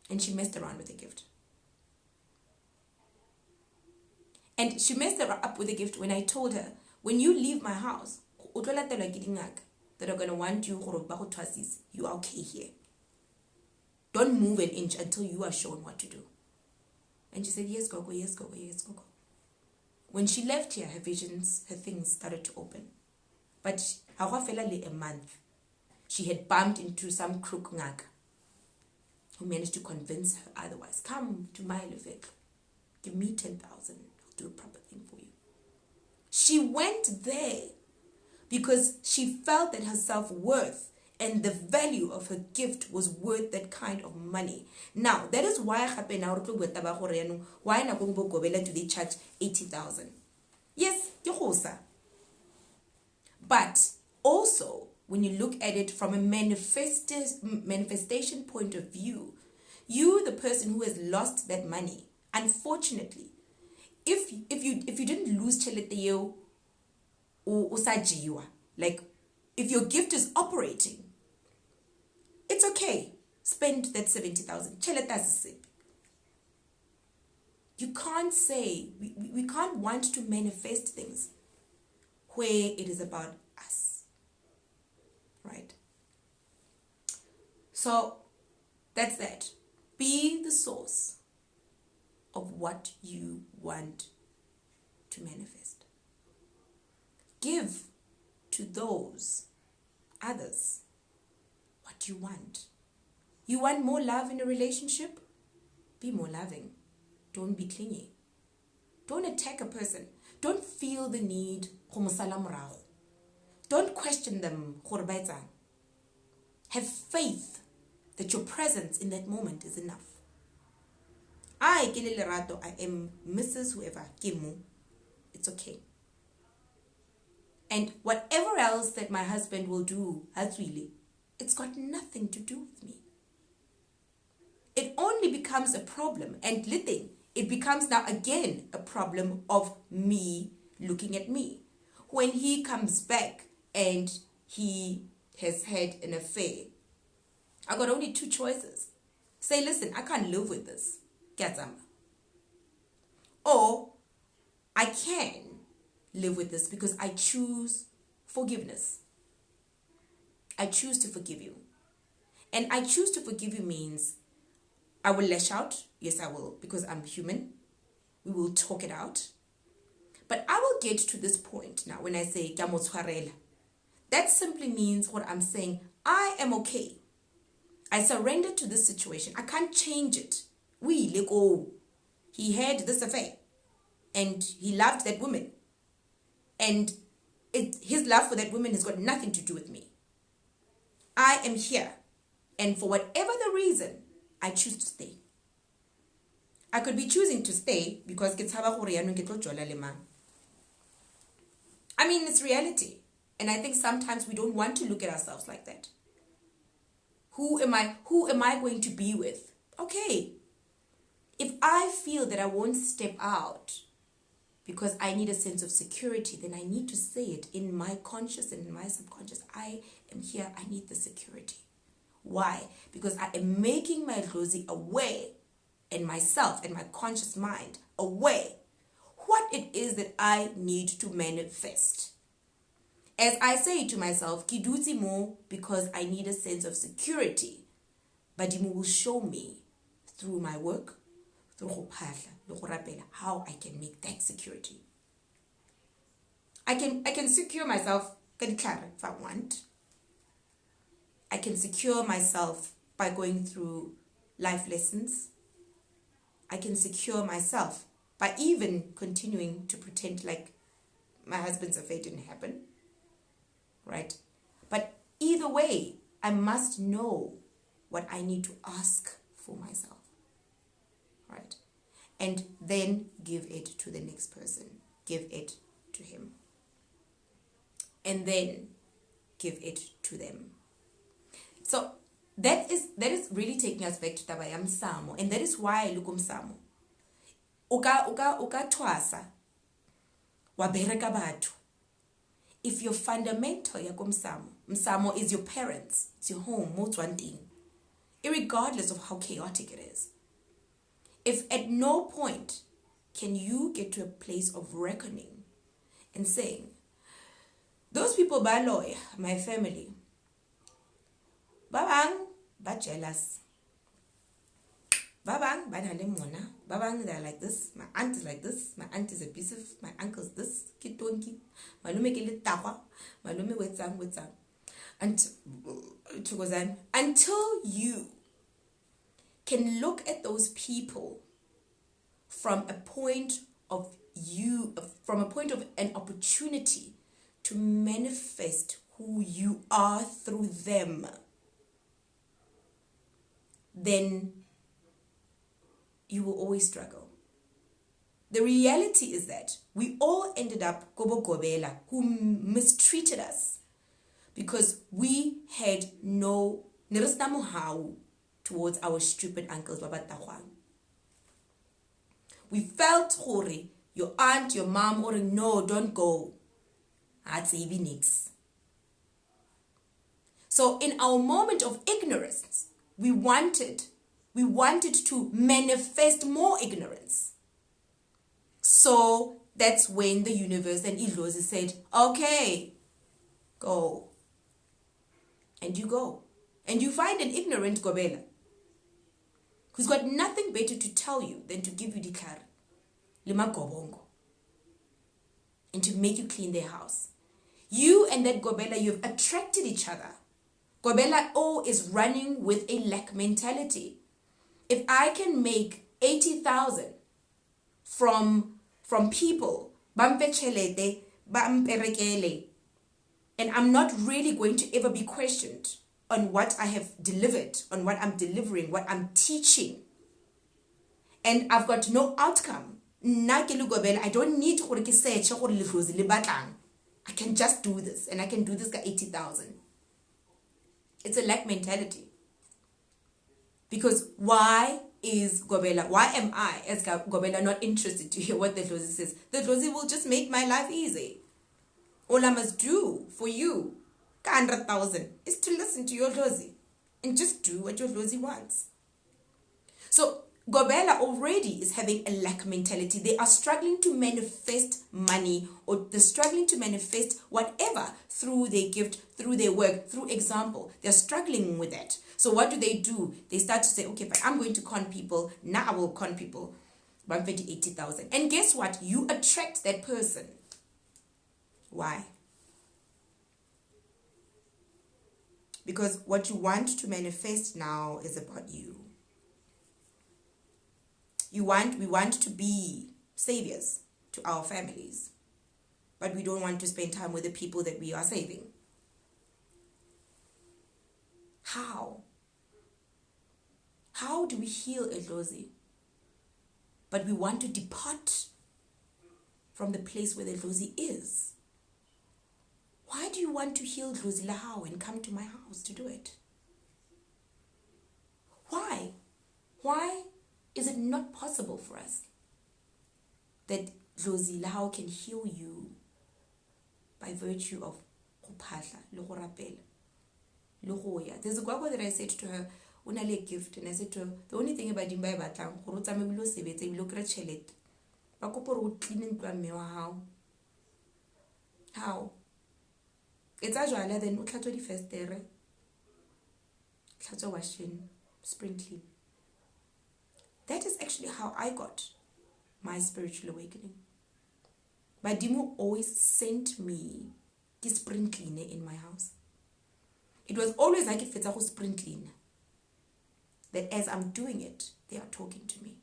and she messed around with the gift. And she messed up with the gift when I told her, when you leave my house, that are going to want you, you are okay here. Don't move an inch until you are shown what to do. And she said, yes, Gogo, yes, Gogo, yes, Gogo. When she left here, her visions, her things started to open. But a month, she had bumped into some crook ngaka who managed to convince her otherwise. Come to my Lufek. Give me 10,000. I'll do a proper thing for you. She went there because she felt that her self-worth and the value of her gift was worth that kind of money. Now, that is why do they charge 80,000? Yes, but also, when you look at it from a manifestation point of view, you, the person who has lost that money, unfortunately, if you didn't lose cheleteo or usajiwa, like if your gift is operating, it's okay. Spend that 70,000. You can't say, we can't want to manifest things where it is about us. Right? So, that's that. Be the source of what you want to manifest. Give to those others what you want. You want more love in a relationship? Be more loving. Don't be clingy. Don't attack a person. Don't feel the need. Don't question them. Have faith that your presence in that moment is enough. I am Mrs. Whoever, Kimu. It's okay. And whatever else that my husband will do, it's got nothing to do with me. It only becomes a problem. And it becomes now again a problem of me looking at me. When he comes back and he has had an affair, I got only two choices. Say, listen, I can't live with this. Or I can live with this because I choose forgiveness. I choose to forgive you. And I choose to forgive you means I will lash out. Yes, I will, because I'm human. We will talk it out. But I will get to this point now when I say Gamotwarela. That simply means what I'm saying, I am okay. I surrender to this situation. I can't change it. He had this affair and he loved that woman. And his love for that woman has got nothing to do with me. I am here. And for whatever the reason, I choose to stay. I could be choosing to stay because I mean, it's reality. And I think sometimes we don't want to look at ourselves like that. Who am I going to be with? Okay. If I feel that I won't step out because I need a sense of security, then I need to say it in my conscious and in my subconscious. I am here. I need the security. Why? Because I am making my Idlozi aware, and myself and my conscious mind aware what it is that I need to manifest. As I say to myself, Kiduzi mo because I need a sense of security. But Dimu will show me through my work, through how I can make that security. I can secure myself if I want. I can secure myself by going through life lessons. I can secure myself by even continuing to pretend like my husband's affair didn't happen. Right? But either way, I must know what I need to ask for myself. Right? And then give it to the next person. Give it to him. And then give it to them. So that is really taking us back to Tabayam Samo. And that is why I look Samo. Uka twasa. Wabereka batu. If your fundamental msamo is your parents, it's your home, most one thing, irregardless of how chaotic it is. If at no point can you get to a place of reckoning and saying, those people my family, babang, ba jealous. Babang, Babang, they're like this. My aunt is like this. My aunt is abusive. My uncle's this. Kitonki. Malume kele tawa. Malume wetsang. Until you can look at those people from a point of an opportunity to manifest who you are through them, then you will always struggle. The reality is that we all ended up Gobo Gobela, who mistreated us because we had no niristamo towards our stupid uncles. We felt hori, your aunt, your mom, or no, don't go. That's even next. So in our moment of ignorance, we wanted to manifest more ignorance. So that's when the universe and Idlozi said, okay, go. And you go. And you find an ignorant Gobela who's got nothing better to tell you than to give you dikar, lima gobongo, and to make you clean their house. You and that Gobela, you've attracted each other. Gobela is running with a lack mentality. If I can make 80,000 from people, and I'm not really going to ever be questioned on what I have delivered, on what I'm delivering, what I'm teaching, and I've got no outcome, I don't need I can just do this, and I can do this at 80,000. It's a lack mentality. Because why am I, as Gobela, not interested to hear what the Idlozi says? The Idlozi will just make my life easy. All I must do for you, 100,000, is to listen to your Idlozi and just do what your Idlozi wants. So Gobela already is having a lack mentality. They are struggling to manifest money, or they're struggling to manifest whatever through their gift, through their work, through example. They're struggling with that. So what do? They start to say, okay, but I'm going to con people. Now I will con people. 180,000. And guess what? You attract that person. Why? Because what you want to manifest now is about you. We want to be saviors to our families, but we don't want to spend time with the people that we are saving. How? How do we heal Idlozi? But we want to depart from the place where the Idlozi is. Why do you want to heal Idlozi Lahao and come to my house to do it? Why? Why is it not possible for us that Idlozi Lahao can heal you by virtue of Kupahla, Lohorapela, Lohoya? There's a gwagwa that I said to her, Unale gift, and I said to her, the only thing about Dimba Batang, Horotame Bilo Sebete, we look at Chelet. Bakoporo cleaning plan me how? It's a joala then Utlato di Festere. Tlato washing, spring clean. That is actually how I got my spiritual awakening. Badimo always sent me the spring cleaner in my house. It was always like if it's a spring cleaner. That as I'm doing it, they are talking to me.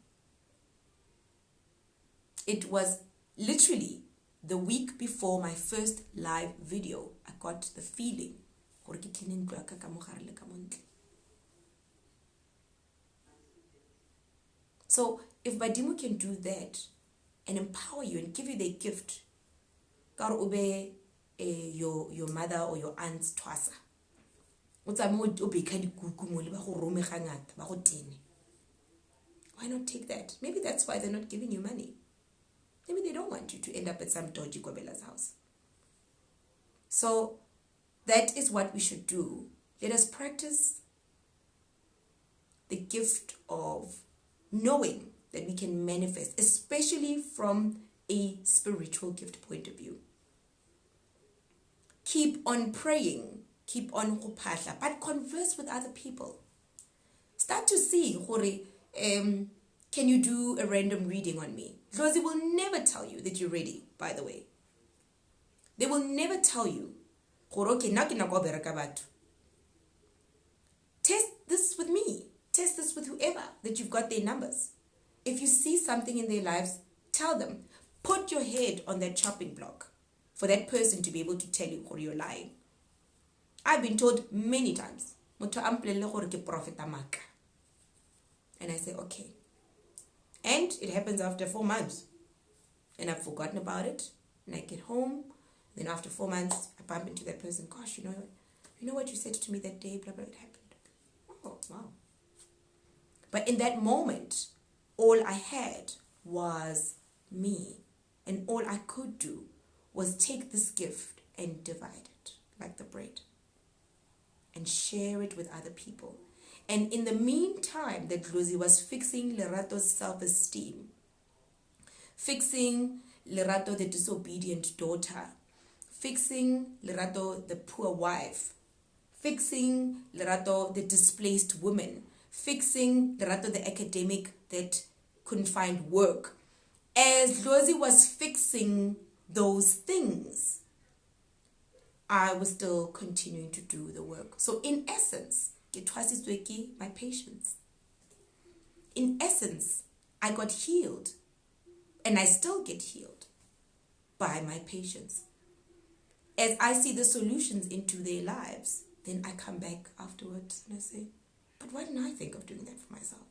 It was literally the week before my first live video, I got the feeling. So if Badimo can do that and empower you and give you the gift, your mother or your aunt's twasa. Why not take that? Maybe that's why they're not giving you money. Maybe they don't want you to end up at some dodgy Gobela's house. So that is what we should do. Let us practice the gift of knowing that we can manifest, especially from a spiritual gift point of view. Keep on praying, keep on hopahla, but converse with other people. Start to see, can you do a random reading on me? Idlozi will never tell you that you're ready, by the way. They will never tell you, test this with me. Test this with whoever that you've got their numbers. If you see something in their lives, tell them. Put your head on that chopping block for that person to be able to tell you or you're lying. I've been told many times, and I say, okay. And it happens after 4 months. And I've forgotten about it. And I get home. Then after 4 months, I bump into that person. Gosh, you know what you said to me that day, blah, blah, it happened. Oh, wow. But in that moment, all I had was me. And all I could do was take this gift and divide it like the bread. And share it with other people. And in the meantime that Idlozi was fixing Lerato's self-esteem, fixing Lerato the disobedient daughter, fixing Lerato the poor wife, fixing Lerato the displaced woman, fixing Lerato the academic that couldn't find work. As Idlozi was fixing those things, I was still continuing to do the work. So in essence, my patience. In essence, I got healed, and I still get healed by my patience. As I see the solutions into their lives, then I come back afterwards and I say, but why didn't I think of doing that for myself?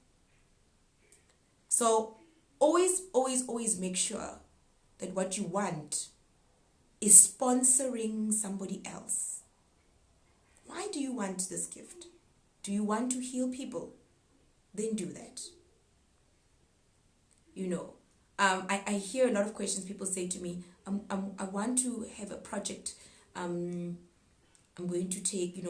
So always make sure that what you want is sponsoring somebody else. Why do you want this gift? Do you want to heal people? Then do that. I hear a lot of questions. People say to me, I want to have a project. I'm going to take,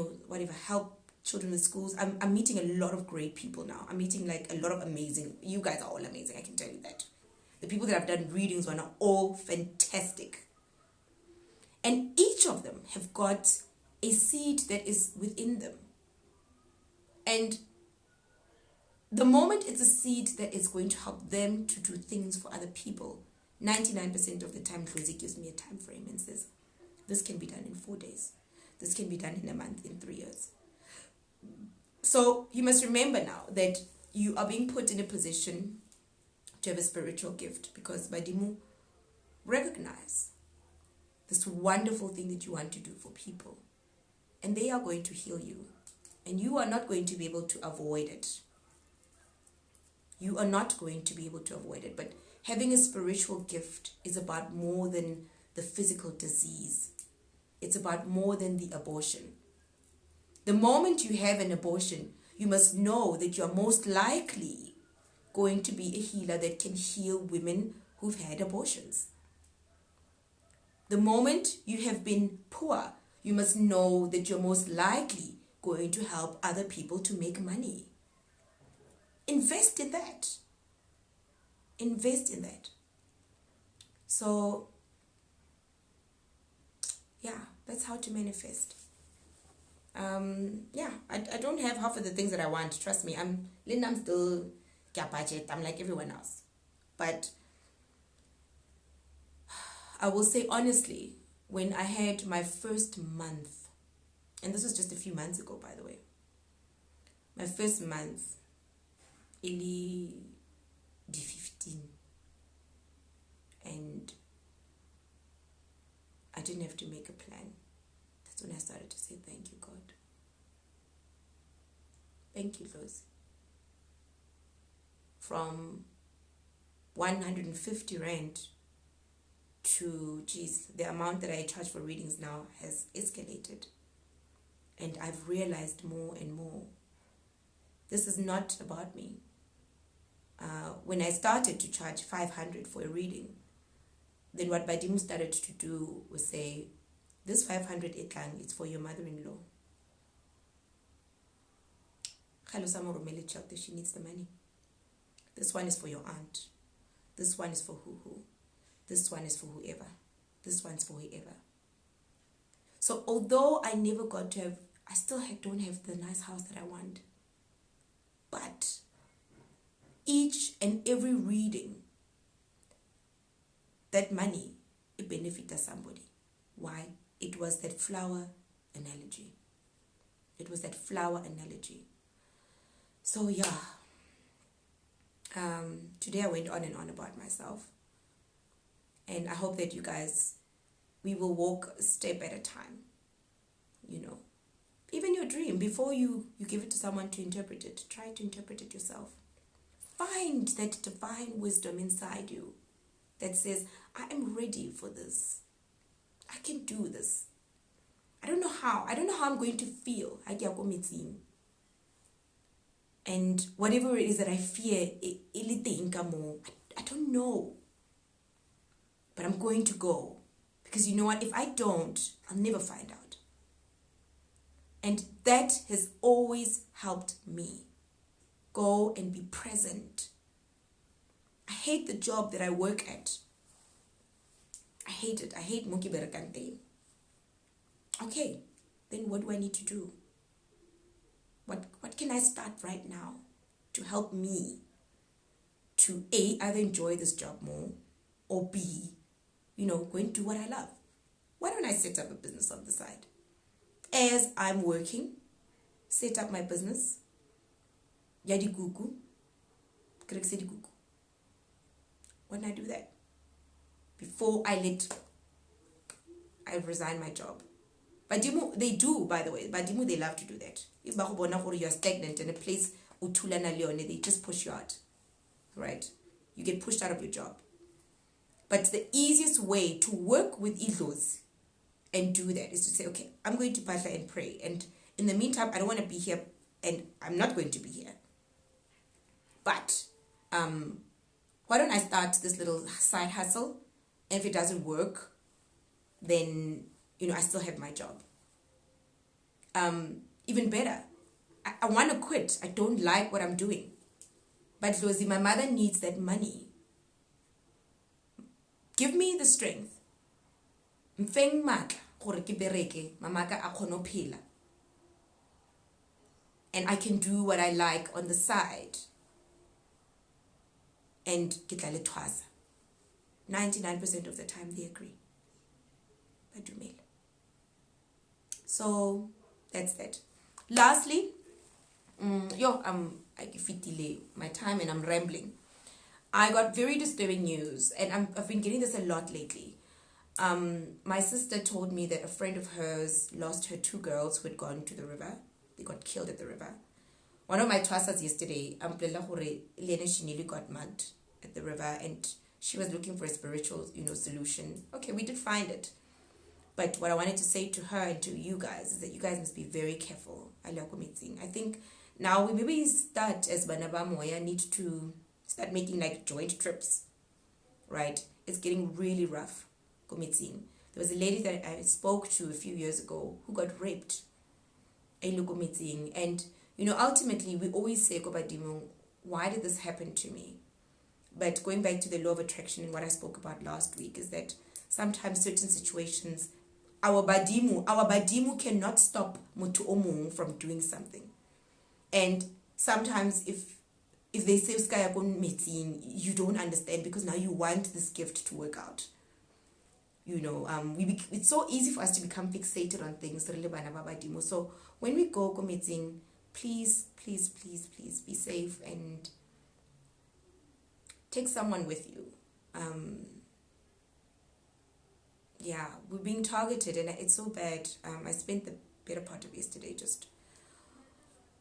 help children with schools. I'm meeting a lot of great people now. I'm meeting like a lot of amazing. You guys are all amazing. I can tell you that. The people that I've done readings on are all fantastic. And each of them have got a seed that is within them. And the moment it's a seed that is going to help them to do things for other people, 99% of the time, Idlozi gives me a time frame and says, this can be done in 4 days. This can be done in a month, in 3 years. So you must remember now that you are being put in a position to have a spiritual gift, because Badimu, recognize this wonderful thing that you want to do for people, and they are going to heal you, and you are not going to be able to avoid it. You are not going to be able to avoid it. But having a spiritual gift is about more than the physical disease. It's about more than the abortion. The moment you have an abortion, you must know that you are most likely going to be a healer that can heal women who've had abortions. The moment you have been poor, you must know that you're most likely going to help other people to make money. Invest in that. Invest in that. So, yeah, that's how to manifest. I don't have half of the things that I want. Trust me, I'm still budget. I'm like everyone else. But I will say honestly, when I had my first month, and this was just a few months ago, by the way, my first month, Ili D15, and I didn't have to make a plan. That's when I started to say, thank you, God. Thank you, Idlozi. From 150 rand to, the amount that I charge for readings now has escalated. And I've realized more and more, this is not about me. When I started to charge 500 for a reading, then what Badimu started to do was say, this 500 etlang is for your mother-in-law. She needs the money. This one is for your aunt. This one is for who. This one is for whoever. This one's for whoever. So although I never got to have, I still don't have the nice house that I want. But each and every reading, that money, it benefited somebody. Why? It was that flower analogy. It was that flower analogy. So yeah, today I went on and on about myself. And I hope that you guys, we will walk a step at a time. You know, even your dream, before you give it to someone to interpret it, try to interpret it yourself. Find that divine wisdom inside you that says, I am ready for this. I can do this. I don't know how I'm going to feel. And whatever it is that I fear, I don't know. But I'm going to go. Because you know what? If I don't, I'll never find out. And that has always helped me. Go and be present. I hate the job that I work at. I hate it. I hate Moki Berakante. Okay, then what do I need to do? What can I start right now to help me to A, either enjoy this job more, or B, go and do what I love? Why don't I set up a business on the side? As I'm working, set up my business. Yadi gugu. Why don't I do that? Before I resign my job. Badimu, they do, by the way. Badimu, they love to do that. If you're stagnant in a place, they just push you out. Right? You get pushed out of your job. But the easiest way to work with Idlozi and do that is to say, okay, I'm going to Patla and pray. And in the meantime, I don't want to be here, and I'm not going to be here. But why don't I start this little side hustle? And if it doesn't work, then I still have my job. Even better, I want to quit. I don't like what I'm doing. But Idlozi, my mother needs that money. Give me the strength. Mfeng matla gore ke bereke mamaka a kgone phela. And I can do what I like on the side. And ke tla le thwasa. 99% of the time they agree. So that's that. Lastly, I fitile my time and I'm rambling. I got very disturbing news, and I've been getting this a lot lately. My sister told me that a friend of hers lost her 2 girls who had gone to the river. They got killed at the river. One of my twasas yesterday, she nearly got mugged at the river, and she was looking for a spiritual, solution. Okay, we did find it. But what I wanted to say to her and to you guys is that you guys must be very careful. I think now we maybe start as Banaba Moya need to start making like joint trips, right? It's getting really rough. There was a lady that I spoke to a few years ago who got raped. And ultimately we always say, why did this happen to me? But going back to the law of attraction and what I spoke about last week is that sometimes certain situations, our badimu cannot stop mutu omung from doing something. And sometimes if they say you don't understand because now you want this gift to work out. It's so easy for us to become fixated on things. So when we go committing, please be safe and take someone with you. We're being targeted and it's so bad. I spent the better part of yesterday just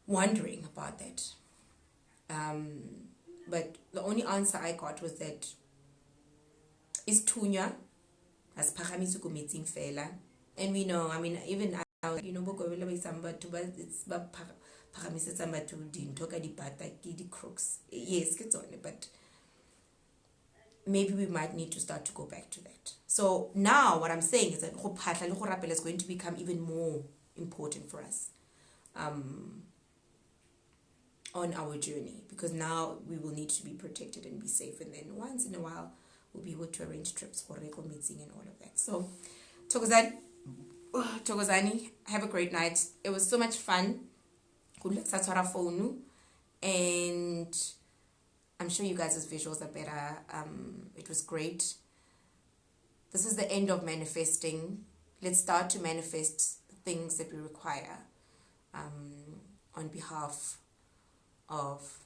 wondering about that. But the only answer I got was that is Tunya as Pahamisu meeting fela. And we know, even it's Pahamisamba to Dintoka di Pata, Gidi Crooks. Yes, it's on it, but maybe we might need to start to go back to that. So now what I'm saying is that Hopatla is going to become even more important for us on our journey, because now we will need to be protected and be safe, and then once in a while we'll be able to arrange trips for Reko meeting and all of that. So Thokozani, have a great night. It was so much fun. And I'm sure you guys' visuals are better. It was great. This is the end of manifesting. Let's start to manifest the things that we require on behalf of,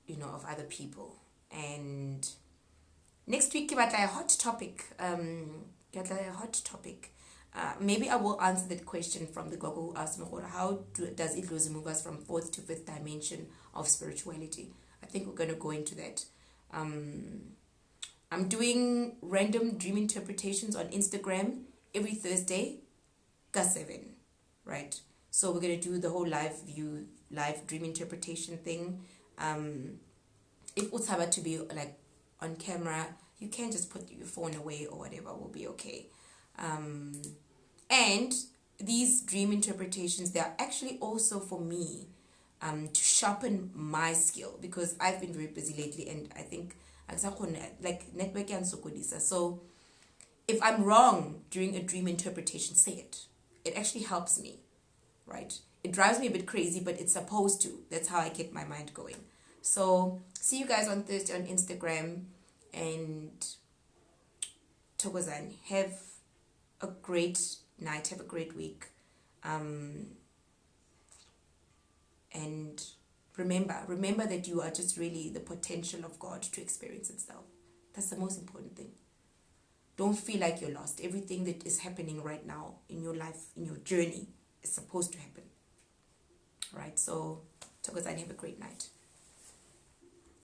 of other people. And next week, a hot topic. Maybe I will answer that question from the Gogo who asked me, how does Idlozi move us from fourth to fifth dimension of spirituality? I think we're going to go into that. I'm doing random dream interpretations on Instagram every Thursday, +7, right? So we're going to do the whole live dream interpretation thing. If it's about to be like on camera, you can just put your phone away or whatever, will be okay. And these dream interpretations, they are actually also for me to sharpen my skill, because I've been very busy lately, and I think like network and sokodisa. So if I'm wrong during a dream interpretation, say it. It actually helps me, right? It drives me a bit crazy, but it's supposed to. That's how I get my mind going. So see you guys on Thursday on Instagram, and Tokozani, have a great night, have a great week, and remember that you are just really the potential of God to experience itself. That's the most important thing. Don't feel like you're lost. Everything that is happening right now in your life, in your journey, is supposed to happen. Right? So, Tokozani, have a great night.